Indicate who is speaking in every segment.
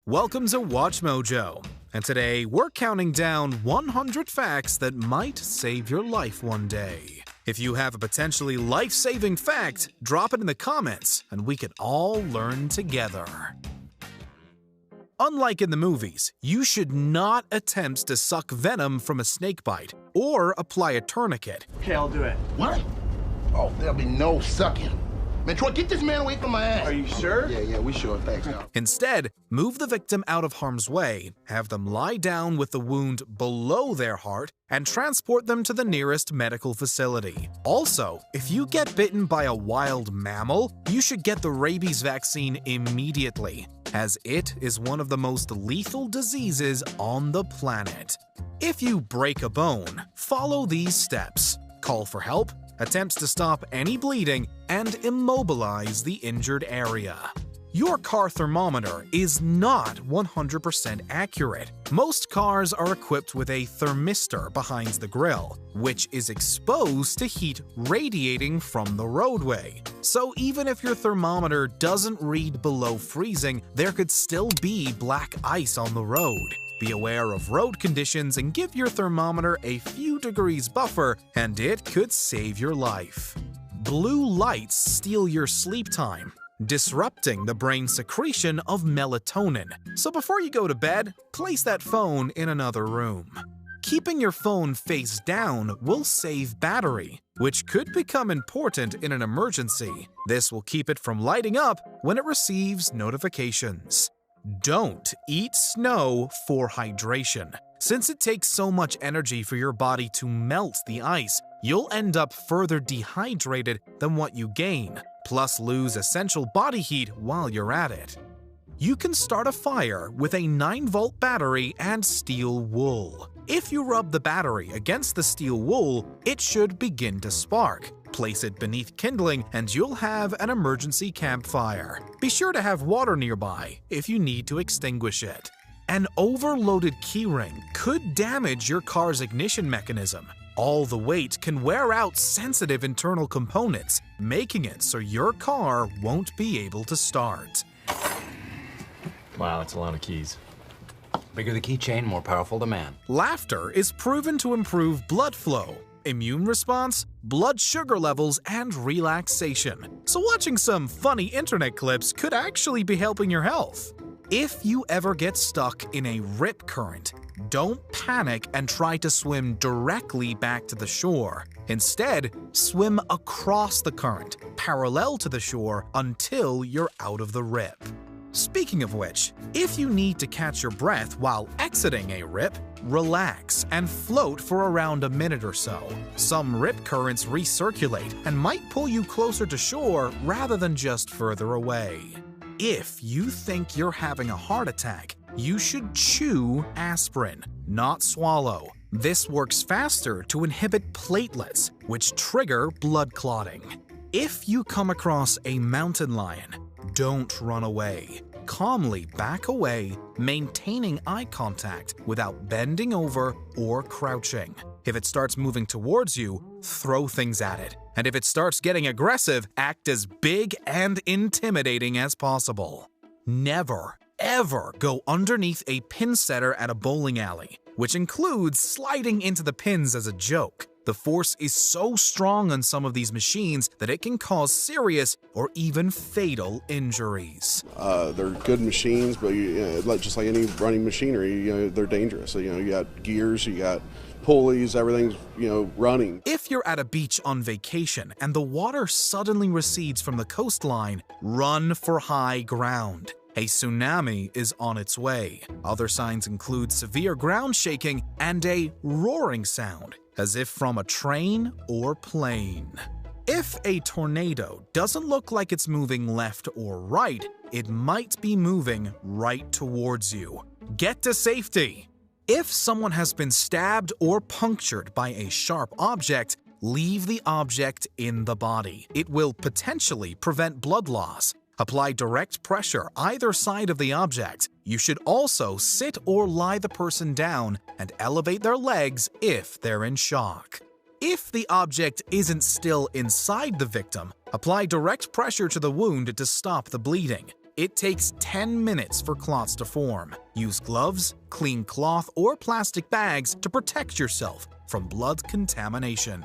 Speaker 1: Welcome to Watch Mojo, and today we're counting down 100 facts that might save your life one day. If you have a potentially life-saving fact, drop it in the comments and we can all learn together. Unlike in the movies, you should not attempt to suck venom from a snake bite or apply a tourniquet.
Speaker 2: Okay, I'll do it.
Speaker 3: What? Oh, there'll be no sucking. Man, Troy, get this man away from my ass.
Speaker 2: Are you sure?
Speaker 3: Yeah, we sure. Thanks, y'all.
Speaker 1: Instead, move the victim out of harm's way, have them lie down with the wound below their heart, and transport them to the nearest medical facility. Also, if you get bitten by a wild mammal, you should get the rabies vaccine immediately, as it is one of the most lethal diseases on the planet. If you break a bone, follow these steps. Call for help, attempts to stop any bleeding, and immobilize the injured area. Your car thermometer is not 100% accurate. Most cars are equipped with a thermistor behind the grille, which is exposed to heat radiating from the roadway. So even if your thermometer doesn't read below freezing, there could still be black ice on the road. Be aware of road conditions and give your thermometer a few degrees buffer, and it could save your life. Blue lights steal your sleep time, disrupting the brain's secretion of melatonin. So before you go to bed, place that phone in another room. Keeping your phone face down will save battery, which could become important in an emergency. This will keep it from lighting up when it receives notifications. Don't eat snow for hydration. Since it takes so much energy for your body to melt the ice, you'll end up further dehydrated than what you gain, plus lose essential body heat while you're at it. You can start a fire with a 9-volt battery and steel wool. If you rub the battery against the steel wool, it should begin to spark. Place it beneath kindling and you'll have an emergency campfire. Be sure to have water nearby if you need to extinguish it. An overloaded keyring could damage your car's ignition mechanism. All the weight can wear out sensitive internal components, making it so your car won't be able to start.
Speaker 4: Wow, that's a lot of keys.
Speaker 5: Bigger the keychain, more powerful the man.
Speaker 1: Laughter is proven to improve blood flow, immune response, blood sugar levels, and relaxation. So watching some funny internet clips could actually be helping your health. If you ever get stuck in a rip current, don't panic and try to swim directly back to the shore. Instead, swim across the current, parallel to the shore, until you're out of the rip. Speaking of which, if you need to catch your breath while exiting a rip, relax and float for around a minute or so. Some rip currents recirculate and might pull you closer to shore rather than just further away. If you think you're having a heart attack, you should chew aspirin, not swallow. This works faster to inhibit platelets, which trigger blood clotting. If you come across a mountain lion, don't run away. Calmly back away, maintaining eye contact without bending over or crouching. If it starts moving towards you, throw things at it. And if it starts getting aggressive, act as big and intimidating as possible. Never, ever go underneath a pin setter at a bowling alley, which includes sliding into the pins as a joke. The force is so strong on some of these machines that it can cause serious or even fatal injuries.
Speaker 6: They're good machines, but just like any running machinery, they're dangerous. So, you got gears, you got pulleys, everything's, running.
Speaker 1: If you're at a beach on vacation and the water suddenly recedes from the coastline, run for high ground. A tsunami is on its way. Other signs include severe ground shaking and a roaring sound, as if from a train or plane. If a tornado doesn't look like it's moving left or right, it might be moving right towards you. Get to safety. If someone has been stabbed or punctured by a sharp object, leave the object in the body. It will potentially prevent blood loss. Apply direct pressure either side of the object. You should also sit or lie the person down and elevate their legs if they're in shock. If the object isn't still inside the victim, apply direct pressure to the wound to stop the bleeding. It takes 10 minutes for clots to form. Use gloves, clean cloth, or plastic bags to protect yourself from blood contamination.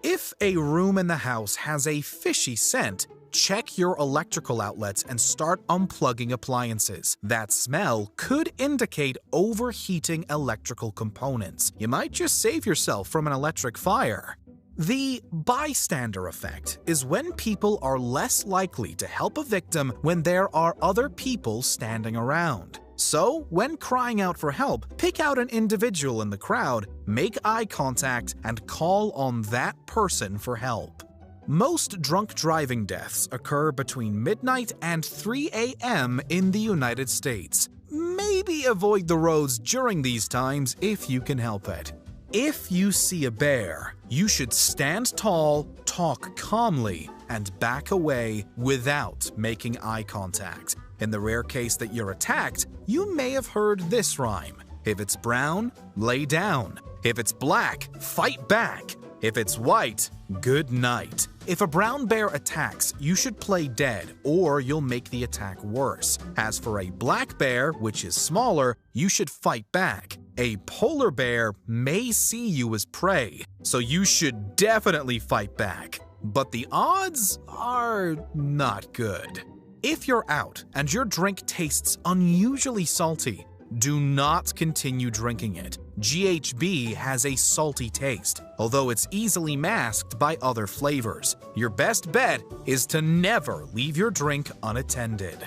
Speaker 1: If a room in the house has a fishy scent, check your electrical outlets and start unplugging appliances. That smell could indicate overheating electrical components. You might just save yourself from an electric fire. The bystander effect is when people are less likely to help a victim when there are other people standing around. So, when crying out for help, pick out an individual in the crowd, make eye contact, and call on that person for help. Most drunk driving deaths occur between midnight and 3 a.m. in the United States. Maybe avoid the roads during these times if you can help it. If you see a bear, you should stand tall, talk calmly, and back away without making eye contact. In the rare case that you're attacked, you may have heard this rhyme. If it's brown, lay down. If it's black, fight back. If it's white, good night. If a brown bear attacks, you should play dead, or you'll make the attack worse. As for a black bear, which is smaller, you should fight back. A polar bear may see you as prey, so you should definitely fight back. But the odds are not good. If you're out and your drink tastes unusually salty, do not continue drinking it. GHB has a salty taste, although it's easily masked by other flavors. Your best bet is to never leave your drink unattended.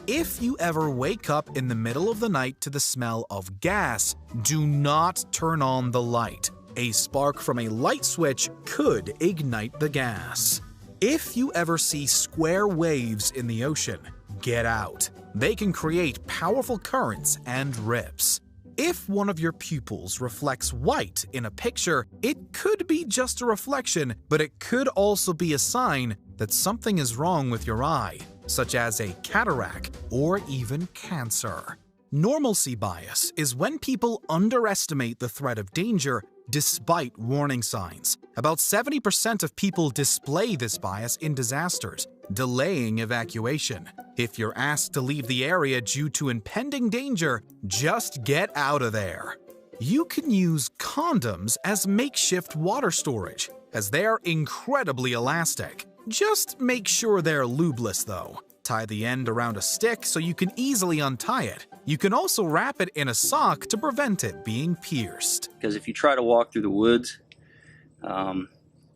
Speaker 1: If you ever wake up in the middle of the night to the smell of gas, do not turn on the light. A spark from a light switch could ignite the gas. If you ever see square waves in the ocean, get out. They can create powerful currents and rips. If one of your pupils reflects white in a picture, it could be just a reflection, but it could also be a sign that something is wrong with your eye, such as a cataract or even cancer. Normalcy bias is when people underestimate the threat of danger despite warning signs. About 70% of people display this bias in disasters, delaying evacuation. If you're asked to leave the area due to impending danger, just get out of there. You can use condoms as makeshift water storage, as they're incredibly elastic. Just make sure they're lubeless though. Tie the end around a stick so you can easily untie it. You can also wrap it in a sock to prevent it being pierced.
Speaker 2: Because if you try to walk through the woods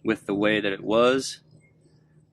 Speaker 2: with the way that it was,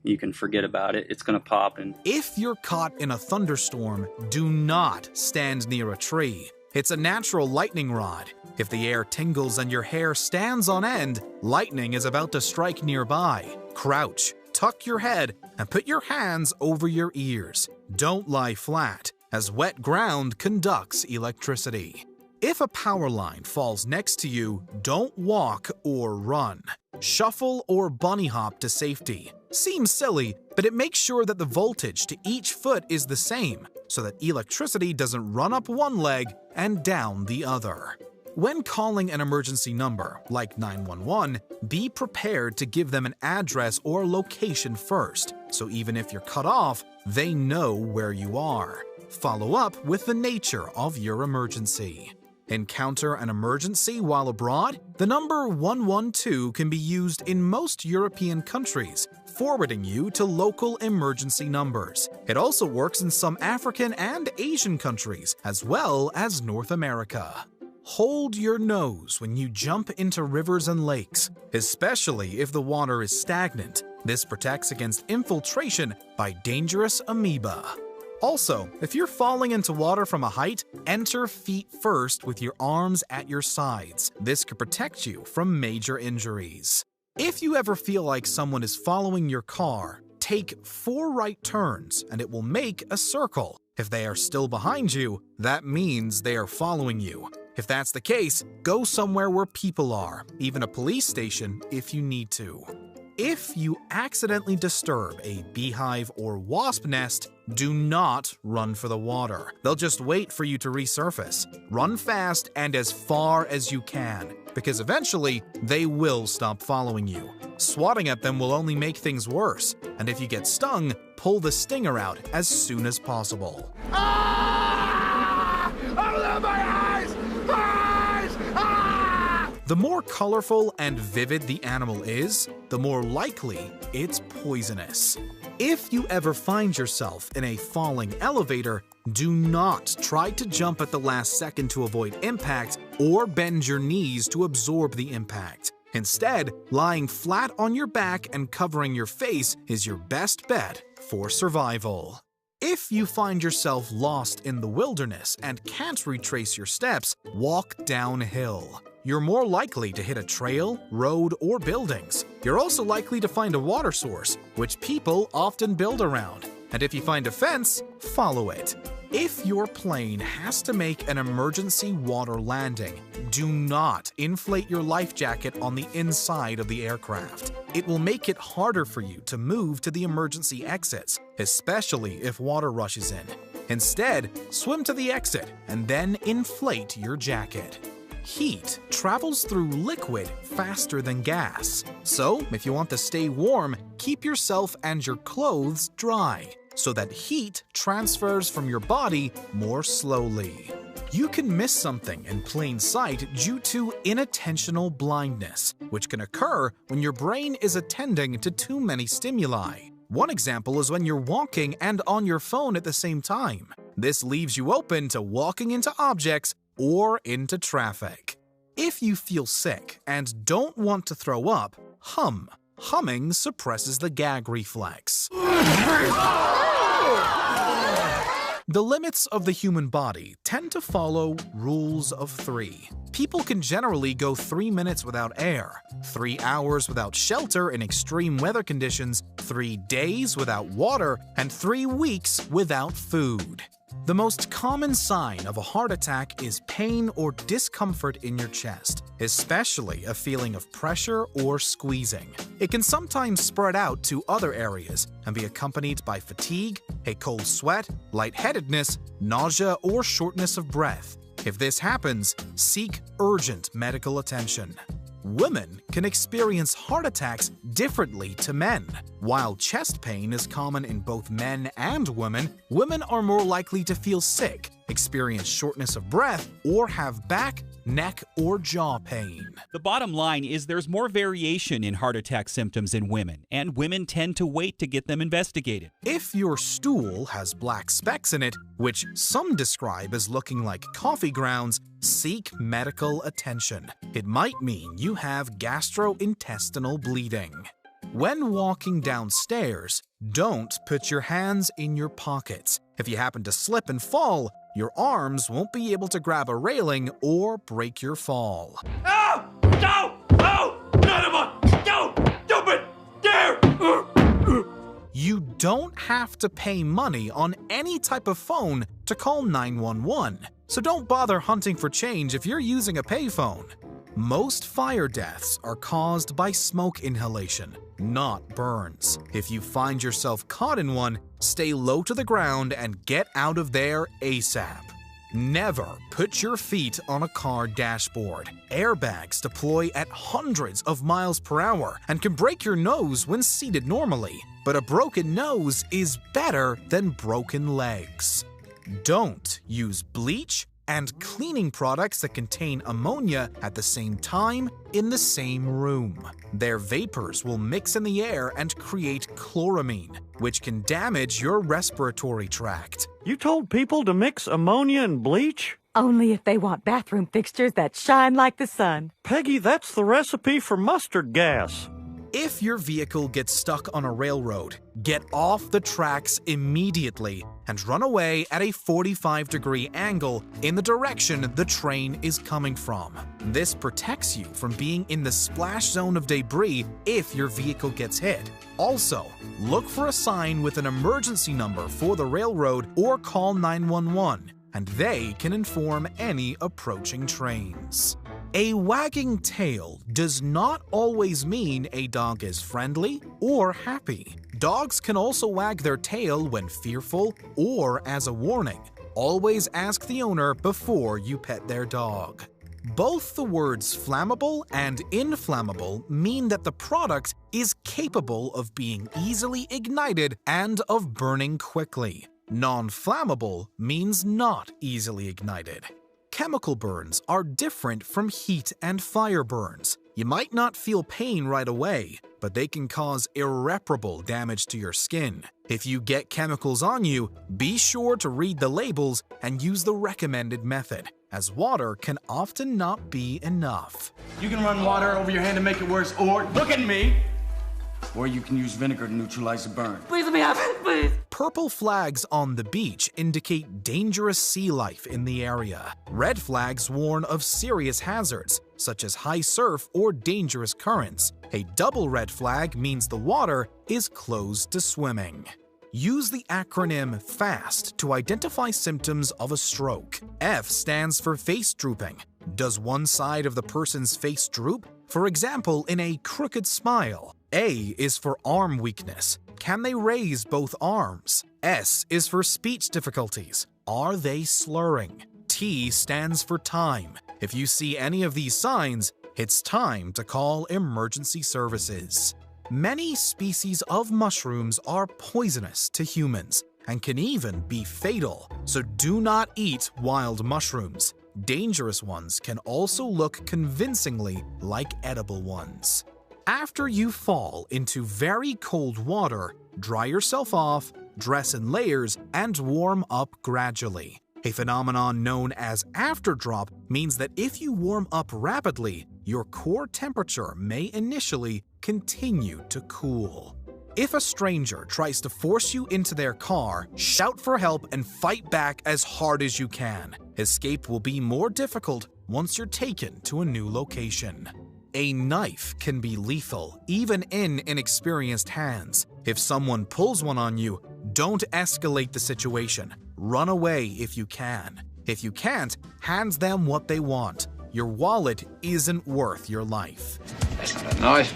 Speaker 2: you can forget about it. It's going to pop. And
Speaker 1: if you're caught in a thunderstorm, do not stand near a tree. It's a natural lightning rod. If the air tingles and your hair stands on end, lightning is about to strike nearby. Crouch, tuck your head, and put your hands over your ears. Don't lie flat, as wet ground conducts electricity. If a power line falls next to you, don't walk or run. Shuffle or bunny hop to safety. Seems silly, but it makes sure that the voltage to each foot is the same, so that electricity doesn't run up one leg and down the other. When calling an emergency number, like 911, be prepared to give them an address or location first, so even if you're cut off, they know where you are. Follow up with the nature of your emergency. Encounter an emergency while abroad? The number 112 can be used in most European countries, forwarding you to local emergency numbers. It also works in some African and Asian countries, as well as North America. Hold your nose when you jump into rivers and lakes, especially if the water is stagnant. This protects against infiltration by dangerous amoeba. Also, if you're falling into water from a height, enter feet first with your arms at your sides. This could protect you from major injuries. If you ever feel like someone is following your car, take 4 right turns and it will make a circle. If they are still behind you, that means they are following you. If that's the case, go somewhere where people are, even a police station if you need to. If you accidentally disturb a beehive or wasp nest, do not run for the water. They'll just wait for you to resurface. Run fast and as far as you can. because eventually they will stop following you. Swatting at them will only make things worse, and if you get stung, pull the stinger out as soon as possible.
Speaker 3: Ah! Oh, my eyes! My eyes! Ah!
Speaker 1: The more colorful and vivid the animal is, the more likely it's poisonous. If you ever find yourself in a falling elevator, do not try to jump at the last second to avoid impact or bend your knees to absorb the impact. Instead, lying flat on your back and covering your face is your best bet for survival. If you find yourself lost in the wilderness and can't retrace your steps, walk downhill. You're more likely to hit a trail, road, or buildings. You're also likely to find a water source, which people often build around. And if you find a fence, follow it. If your plane has to make an emergency water landing, do not inflate your life jacket on the inside of the aircraft. It will make it harder for you to move to the emergency exits, especially if water rushes in. Instead, swim to the exit and then inflate your jacket. Heat travels through liquid faster than gas. So, if you want to stay warm, keep yourself and your clothes dry, so that heat transfers from your body more slowly. You can miss something in plain sight due to inattentional blindness, which can occur when your brain is attending to too many stimuli. One example is when you're walking and on your phone at the same time. This leaves you open to walking into objects or into traffic. If you feel sick and don't want to throw up, hum. Humming suppresses the gag reflex. The limits of the human body tend to follow rules of 3. People can generally go 3 minutes without air, 3 hours without shelter in extreme weather conditions, 3 days without water, and 3 weeks without food. The most common sign of a heart attack is pain or discomfort in your chest, especially a feeling of pressure or squeezing. It can sometimes spread out to other areas and be accompanied by fatigue, a cold sweat, lightheadedness, nausea, or shortness of breath. If this happens, seek urgent medical attention. Women can experience heart attacks differently to men. While chest pain is common in both men and women, women are more likely to feel sick, experience shortness of breath, or have back, neck, or jaw pain.
Speaker 7: The bottom line is there's more variation in heart attack symptoms in women, and women tend to wait to get them investigated.
Speaker 1: If your stool has black specks in it, which some describe as looking like coffee grounds, seek medical attention. It might mean you have gastrointestinal bleeding. When walking downstairs, don't put your hands in your pockets. If you happen to slip and fall, your arms won't be able to grab a railing or break your fall.
Speaker 8: No! No! No! None of them! No! Stupid! There!
Speaker 1: You don't have to pay money on any type of phone to call 911, so don't bother hunting for change if you're using a payphone. Most fire deaths are caused by smoke inhalation, not burns. If you find yourself caught in one, stay low to the ground and get out of there ASAP. Never put your feet on a car dashboard. Airbags deploy at hundreds of miles per hour and can break your nose when seated normally. But a broken nose is better than broken legs. Don't use bleach and cleaning products that contain ammonia at the same time in the same room. Their vapors will mix in the air and create chloramine, which can damage your respiratory tract.
Speaker 9: You told people to mix ammonia and bleach?
Speaker 10: Only if they want bathroom fixtures that shine like the sun.
Speaker 9: Peggy, that's the recipe for mustard gas.
Speaker 1: If your vehicle gets stuck on a railroad, get off the tracks immediately and run away at a 45-degree angle in the direction the train is coming from. This protects you from being in the splash zone of debris if your vehicle gets hit. Also, look for a sign with an emergency number for the railroad or call 911, and they can inform any approaching trains. A wagging tail does not always mean a dog is friendly or happy. Dogs can also wag their tail when fearful or as a warning. Always ask the owner before you pet their dog. Both the words flammable and inflammable mean that the product is capable of being easily ignited and of burning quickly. Non-flammable means not easily ignited. Chemical burns are different from heat and fire burns. You might not feel pain right away, but they can cause irreparable damage to your skin. If you get chemicals on you, be sure to read the labels and use the recommended method, as water can often not be enough.
Speaker 8: You can run water over your hand to make it worse, or look at me! Or you can use vinegar to neutralize the burn.
Speaker 10: Please let me have it, please.
Speaker 1: Purple flags on the beach indicate dangerous sea life in the area. Red flags warn of serious hazards, such as high surf or dangerous currents. A double red flag means the water is closed to swimming. Use the acronym FAST to identify symptoms of a stroke. F stands for face drooping. Does one side of the person's face droop? For example, in a crooked smile. A is for arm weakness. Can they raise both arms? S is for speech difficulties. Are they slurring? T stands for time. If you see any of these signs, it's time to call emergency services. Many species of mushrooms are poisonous to humans and can even be fatal, so do not eat wild mushrooms. Dangerous ones can also look convincingly like edible ones. After you fall into very cold water, dry yourself off, dress in layers, and warm up gradually. A phenomenon known as afterdrop means that if you warm up rapidly, your core temperature may initially continue to cool. If a stranger tries to force you into their car, shout for help and fight back as hard as you can. Escape will be more difficult once you're taken to a new location. A knife can be lethal, even in inexperienced hands. If someone pulls one on you, don't escalate the situation. Run away if you can. If you can't, hand them what they want. Your wallet isn't worth your life.
Speaker 11: That's not a knife.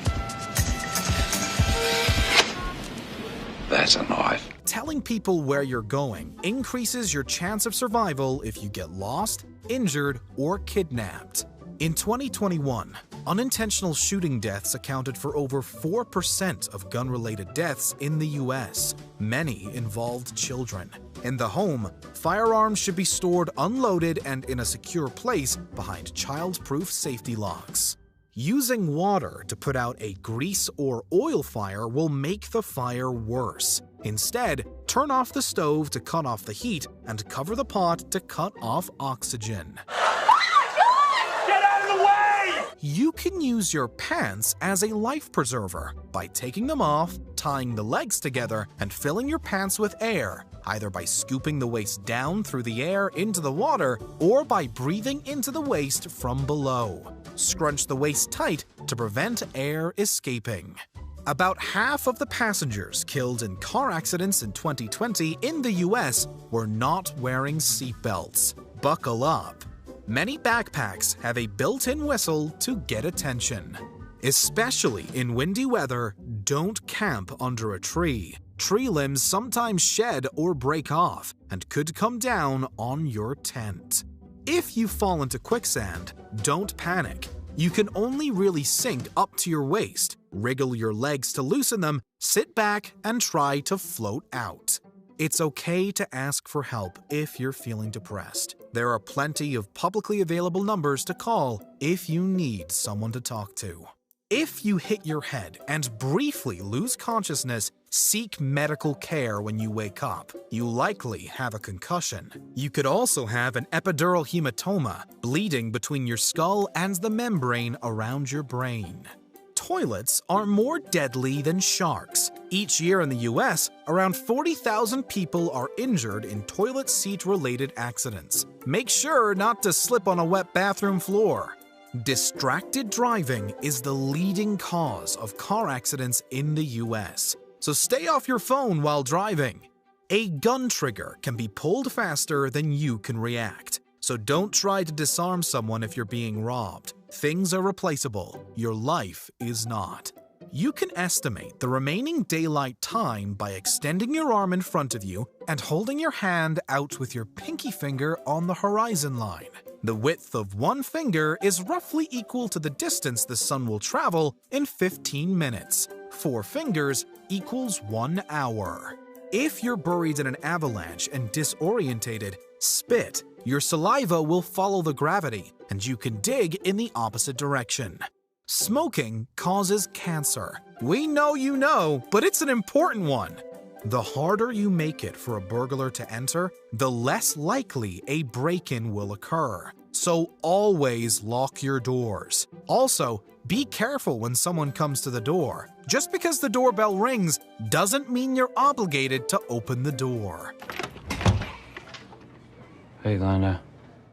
Speaker 11: That's a knife.
Speaker 1: Telling people where you're going increases your chance of survival if you get lost, injured, or kidnapped. In 2021, unintentional shooting deaths accounted for over 4% of gun-related deaths in the US. Many involved children. In the home, firearms should be stored unloaded and in a secure place behind child-proof safety locks. Using water to put out a grease or oil fire will make the fire worse. Instead, turn off the stove to cut off the heat and cover the pot to cut off oxygen. You can use your pants as a life preserver by taking them off, tying the legs together, and filling your pants with air, either by scooping the waist down through the air into the water or by breathing into the waist from below. Scrunch the waist tight to prevent air escaping. About half of the passengers killed in car accidents in 2020 in the US were not wearing seatbelts. Buckle up. Many backpacks have a built-in whistle to get attention. Especially in windy weather, don't camp under a tree. Tree limbs sometimes shed or break off and could come down on your tent. If you fall into quicksand, don't panic. You can only really sink up to your waist. Wriggle your legs to loosen them, sit back, and try to float out. It's okay to ask for help if you're feeling depressed. There are plenty of publicly available numbers to call if you need someone to talk to. If you hit your head and briefly lose consciousness, seek medical care when you wake up. You likely have a concussion. You could also have an epidural hematoma, bleeding between your skull and the membrane around your brain. Toilets are more deadly than sharks. Each year in the US, around 40,000 people are injured in toilet seat-related accidents. Make sure not to slip on a wet bathroom floor. Distracted driving is the leading cause of car accidents in the US, so stay off your phone while driving. A gun trigger can be pulled faster than you can react, so don't try to disarm someone if you're being robbed. Things are replaceable, your life is not. You can estimate the remaining daylight time by extending your arm in front of you and holding your hand out with your pinky finger on the horizon line. The width of one finger is roughly equal to the distance the sun will travel in 15 minutes. 4 fingers equals 1 hour. If you're buried in an avalanche and disorientated, spit. Your saliva will follow the gravity, and you can dig in the opposite direction. Smoking causes cancer. We know you know, but it's an important one. The harder you make it for a burglar to enter, the less likely a break-in will occur. So always lock your doors. Also, be careful when someone comes to the door. Just because the doorbell rings doesn't mean you're obligated to open the door.
Speaker 2: Hey, Glenda.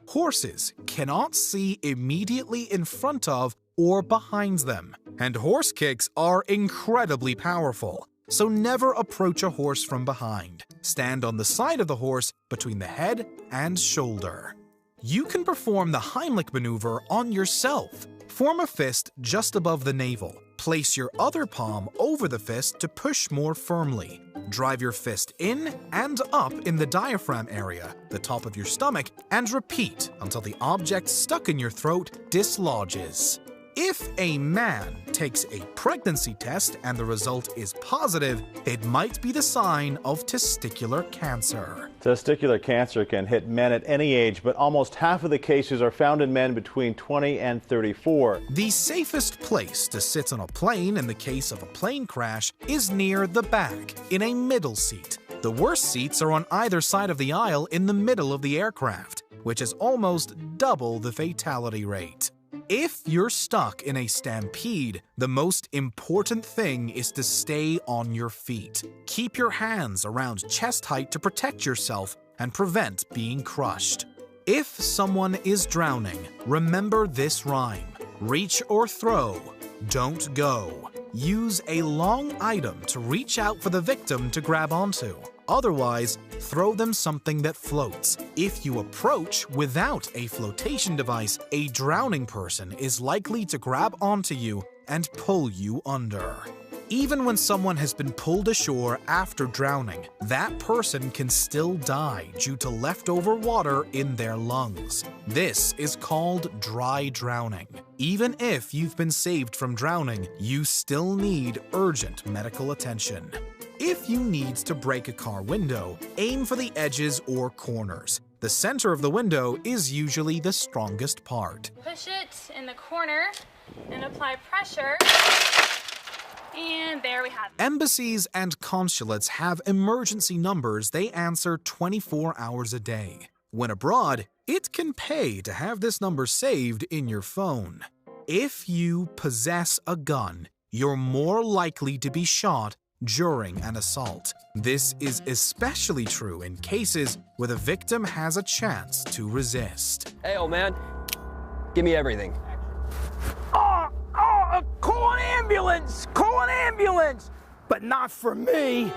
Speaker 1: Horses cannot see immediately in front of or behind them, and horse kicks are incredibly powerful. So never approach a horse from behind. Stand on the side of the horse between the head and shoulder. You can perform the Heimlich maneuver on yourself. Form a fist just above the navel. Place your other palm over the fist to push more firmly. Drive your fist in and up in the diaphragm area, the top of your stomach, and repeat until the object stuck in your throat dislodges. If a man takes a pregnancy test and the result is positive, it might be the sign of testicular cancer.
Speaker 12: Testicular cancer can hit men at any age, but almost half of the cases are found in men between 20 and 34.
Speaker 1: The safest place to sit on a plane in the case of a plane crash is near the back, in a middle seat. The worst seats are on either side of the aisle in the middle of the aircraft, which is almost double the fatality rate. If you're stuck in a stampede, the most important thing is to stay on your feet. Keep your hands around chest height to protect yourself and prevent being crushed. If someone is drowning, remember this rhyme: reach or throw, don't go. Use a long item to reach out for the victim to grab onto. Otherwise, throw them something that floats. If you approach without a flotation device, a drowning person is likely to grab onto you and pull you under. Even when someone has been pulled ashore after drowning, that person can still die due to leftover water in their lungs. This is called dry drowning. Even if you've been saved from drowning, you still need urgent medical attention. If you need to break a car window, aim for the edges or corners. The center of the window is usually the strongest part.
Speaker 13: Push it in the corner and apply pressure. And there we have it.
Speaker 1: Embassies and consulates have emergency numbers they answer 24 hours a day. When abroad, it can pay to have this number saved in your phone. If you possess a gun, you're more likely to be shot during an assault. This is especially true in cases where the victim has a chance to resist.
Speaker 14: Hey, old man, give me everything.
Speaker 8: Call an ambulance! Call an ambulance! But not for me!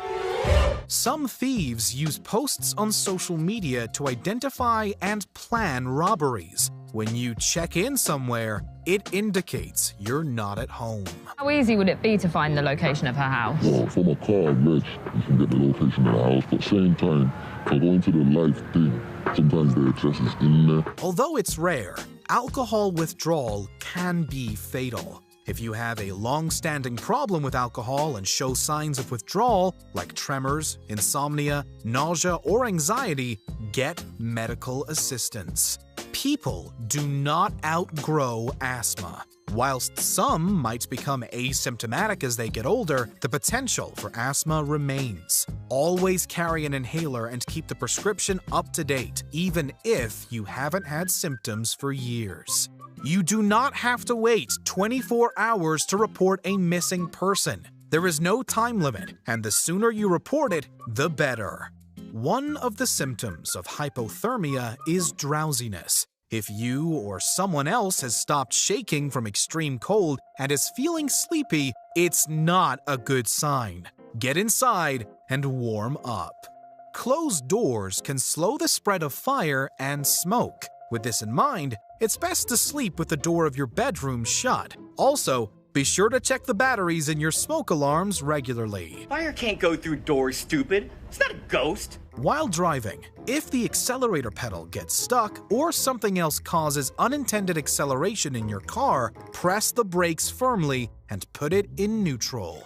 Speaker 1: Some thieves use posts on social media to identify and plan robberies. When you check in somewhere, it indicates you're not at home.
Speaker 15: How easy would it be to find the location of her house?
Speaker 16: Well, from a car, yes, you can get the location of the house, but same time, for going to the life thing, sometimes the address is in there.
Speaker 1: Although it's rare, alcohol withdrawal can be fatal. If you have a long-standing problem with alcohol and show signs of withdrawal, like tremors, insomnia, nausea, or anxiety, get medical assistance. People do not outgrow asthma. Whilst some might become asymptomatic as they get older, the potential for asthma remains. Always carry an inhaler and keep the prescription up to date, even if you haven't had symptoms for years. You do not have to wait 24 hours to report a missing person. There is no time limit, and the sooner you report it, the better. One of the symptoms of hypothermia is drowsiness. If you or someone else has stopped shaking from extreme cold and is feeling sleepy, it's not a good sign. Get inside and warm up. Closed doors can slow the spread of fire and smoke. With this in mind, it's best to sleep with the door of your bedroom shut. Also, Be sure to check the batteries in your smoke alarms regularly.
Speaker 17: Fire can't go through doors, stupid. It's not a ghost.
Speaker 1: While driving, if the accelerator pedal gets stuck or something else causes unintended acceleration in your car, press the brakes firmly and put it in neutral.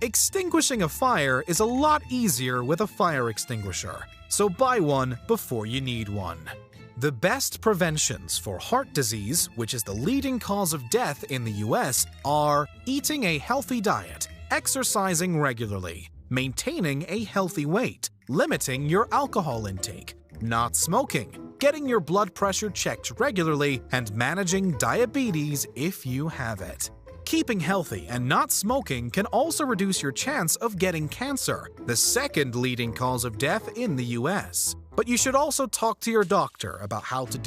Speaker 1: Extinguishing a fire is a lot easier with a fire extinguisher, so buy one before you need one. The best preventions for heart disease, which is the leading cause of death in the US, are eating a healthy diet, exercising regularly, maintaining a healthy weight, limiting your alcohol intake, not smoking, getting your blood pressure checked regularly, and managing diabetes if you have it. Keeping healthy and not smoking can also reduce your chance of getting cancer, the second leading cause of death in the US. But you should also talk to your doctor about how to do